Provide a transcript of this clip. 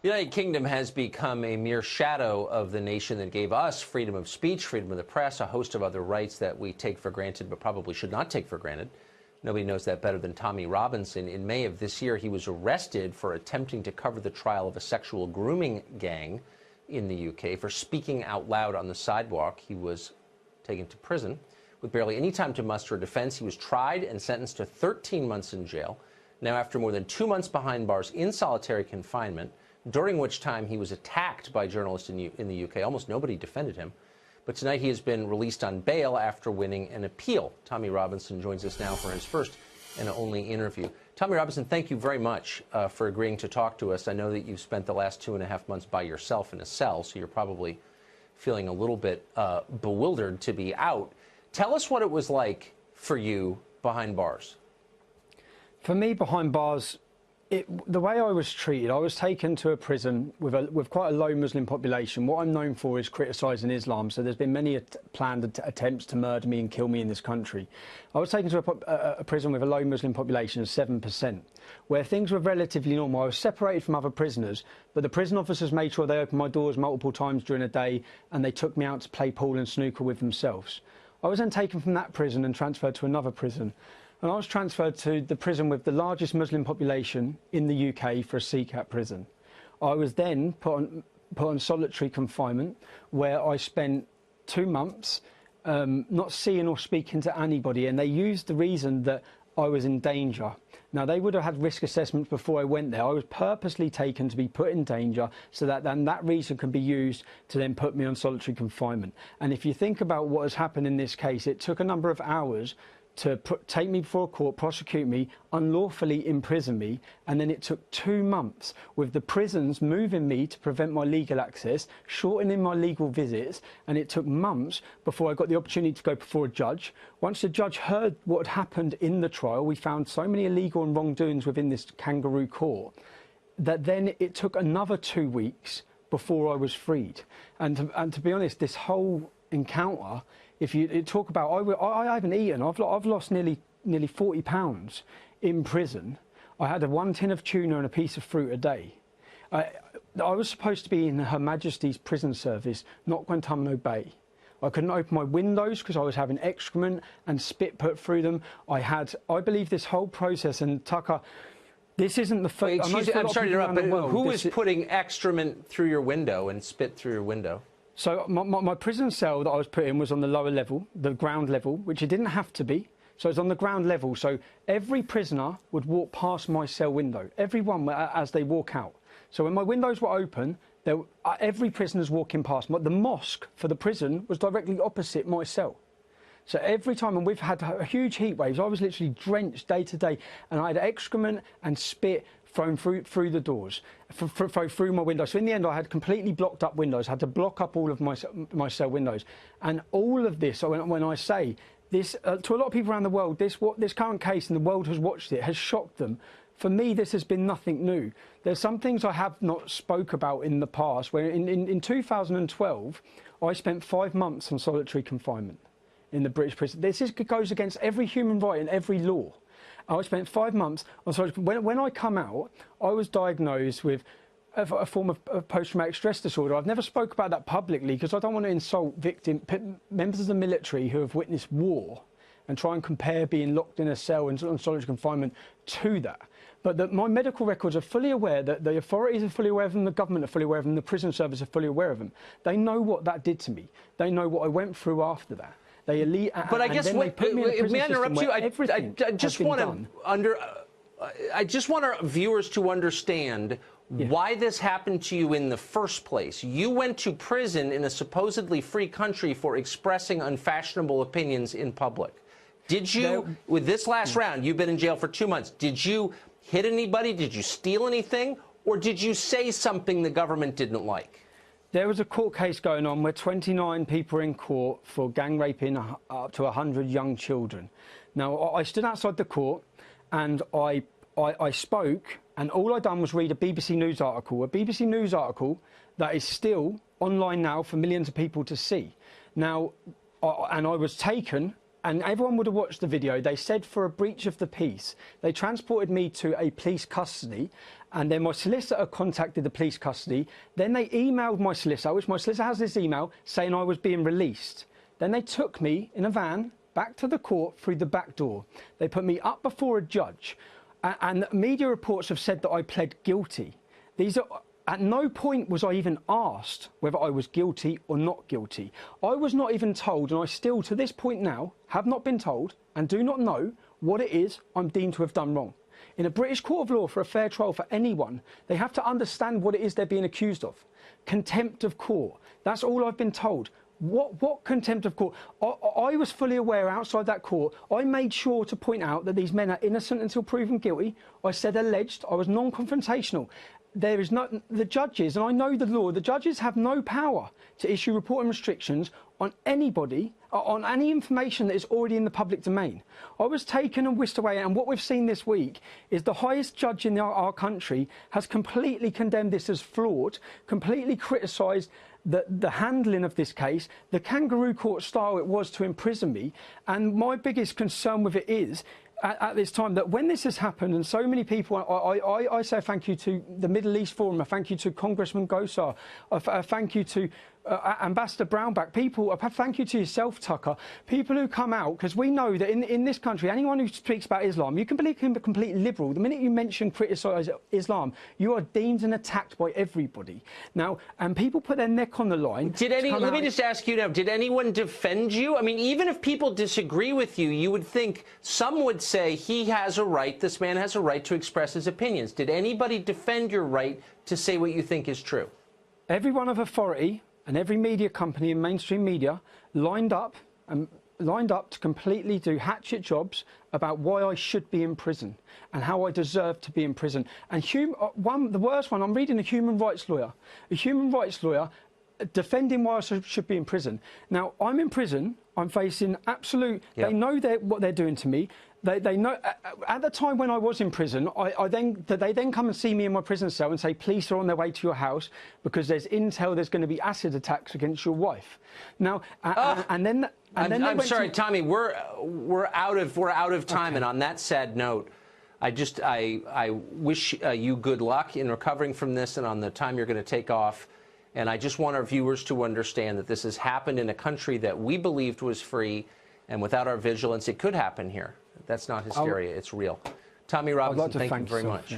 The United Kingdom has become a mere shadow of the nation that gave us freedom of speech, freedom of the press, a host of other rights that we take for granted but probably should not take for granted. Nobody knows that better than Tommy Robison. In May of this year, he was arrested for attempting to cover the trial of a sexual grooming gang in the UK. For speaking out loud on the sidewalk, he was taken to prison with barely any time to muster a defense. He was tried and sentenced to 13 months in jail. Now, after more than 2 months behind bars in solitary confinement, during which time he was attacked by journalists in the UK. Almost nobody defended him. But tonight he has been released on bail after winning an appeal. Tommy Robison joins us now for his first and only interview. Tommy Robison, thank you very much for agreeing to talk to us. I know that you've spent the last 2.5 months by yourself in a cell, so you're probably feeling a little bit bewildered to be out. Tell us what it was like for you behind bars. For me, behind bars, the way I was treated, I was taken to a prison with quite a low Muslim population. What I'm known for is criticising Islam, so there's been many planned attempts to murder me and kill me in this country. I was taken to a prison with a low Muslim population of 7%, where things were relatively normal. I was separated from other prisoners, but the prison officers made sure they opened my doors multiple times during the day, and they took me out to play pool and snooker with themselves. I was then taken from that prison and transferred to another prison. And I was transferred to the prison with the largest Muslim population in the UK for a CCAT prison. I was then put on solitary confinement, where I spent 2 months not seeing or speaking to anybody, and they used the reason that I was in danger. Now, they would have had risk assessments before I went there. I was purposely taken to be put in danger, so that then that reason can be used to then put me on solitary confinement. And if you think about what has happened in this case, it took a number of hours to take me before a court, prosecute me, unlawfully imprison me, and then it took 2 months with the prisons moving me to prevent my legal access, shortening my legal visits, and it took months before I got the opportunity to go before a judge. Once the judge heard what had happened in the trial, we found so many illegal and wrongdoings within this kangaroo court that then it took another 2 weeks before I was freed. And to be honest, this whole encounter, if you talk about, I haven't eaten. I've lost nearly 40 pounds in prison. I had 1 tin of tuna and a piece of fruit a day. I was supposed to be in Her Majesty's prison service, not Guantanamo Bay. I couldn't open my windows because I was having excrement and spit put through them. I believe this whole process, and Tucker, this isn't the first. I'm sorry to interrupt, but who is putting excrement through your window and spit through your window? So my prison cell that I was put in was on the lower level, the ground level, which it didn't have to be. So it was on the ground level. So every prisoner would walk past my cell window, everyone as they walk out. So when my windows were open, every prisoner's walking past. The mosque for the prison was directly opposite my cell. So every time, and we've had huge heat waves, I was literally drenched day to day, and I had excrement and spit thrown through the doors, through my windows. So in the end, I had completely blocked up windows, had to block up all of my cell windows. And all of this, when I say this, to a lot of people around the world, this current case, and the world has watched it, has shocked them. For me, this has been nothing new. There's some things I have not spoke about in the past, where in 2012, I spent 5 months on solitary confinement in the British prison. This goes against every human right and every law. I spent 5 months on solitary. When I come out, I was diagnosed with a form of post-traumatic stress disorder. I've never spoke about that publicly because I don't want to insult members of the military who have witnessed war and try and compare being locked in a cell and on solitary confinement to that. But my medical records are fully aware, that the authorities are fully aware of them, the government are fully aware of them, the prison service are fully aware of them. They know what that did to me. They know what I went through after that. But I guess, may I interrupt you? I just want our viewers to understand why this happened to you in the first place. You went to prison in a supposedly free country for expressing unfashionable opinions in public. Did you, with this last round, you've been in jail for 2 months, did you hit anybody? Did you steal anything? Or did you say something the government didn't like? There was a court case going on where 29 people were in court for gang raping up to 100 young children. Now, I stood outside the court and I spoke, and all I'd done was read a BBC News article that is still online now for millions of people to see. Now, and I was taken, and everyone would have watched the video. They said for a breach of the peace. They transported me to a police custody, And then my solicitor contacted the police custody. Then they emailed my solicitor, which my solicitor has this email saying I was being released. Then they took me in a van back to the court through the back door. They put me up before a judge. And media reports have said that I pled guilty. At no point was I even asked whether I was guilty or not guilty. I was not even told, and I still, to this point now, have not been told and do not know what it is I'm deemed to have done wrong. In a British court of law, for a fair trial for anyone, they have to understand what it is they're being accused of. Contempt of court. That's all I've been told. What contempt of court? I was fully aware outside that court. I made sure to point out that these men are innocent until proven guilty. I said alleged. I was non-confrontational. There is no, the judges, and I know the law, the judges have no power to issue reporting restrictions on anybody, on any information that is already in the public domain. I was taken and whisked away, and what we've seen this week is the highest judge in our country has completely condemned this as flawed, completely criticised the handling of this case, the kangaroo court style it was to imprison me. And my biggest concern with it is, at this time, that when this has happened, and so many people, I say thank you to the Middle East Forum, a thank you to Congressman Gosar, a thank you to Ambassador Brownback, people, a thank you to yourself, Tucker, people who come out, because we know that in this country, anyone who speaks about Islam, you can be a complete liberal. The minute you mention, criticise Islam, you are deemed and attacked by everybody. Now, and people put their neck on the line. Let me just ask you now, did anyone defend you? I mean, even if people disagree with you, you would think some would say he has a right, this man has a right to express his opinions. Did anybody defend your right to say what you think is true? Everyone of authority and every media company and mainstream media lined up to completely do hatchet jobs about why I should be in prison and how I deserve to be in prison. And the worst one, I'm reading a human rights lawyer defending why I should be in prison. Now, I'm in prison. I'm facing absolute. Yep. They know what they're doing to me. They know. At the time when I was in prison, they then come and see me in my prison cell and say, police are on their way to your house because there's intel there's going to be acid attacks against your wife. Now, I'm sorry, Tommy. We're out of time, okay. And on that sad note, I wish you good luck in recovering from this and on the time you're going to take off. And I just want our viewers to understand that this has happened in a country that we believed was free, and without our vigilance, it could happen here. That's not hysteria. It's real. Tommy Robison, thank you very much.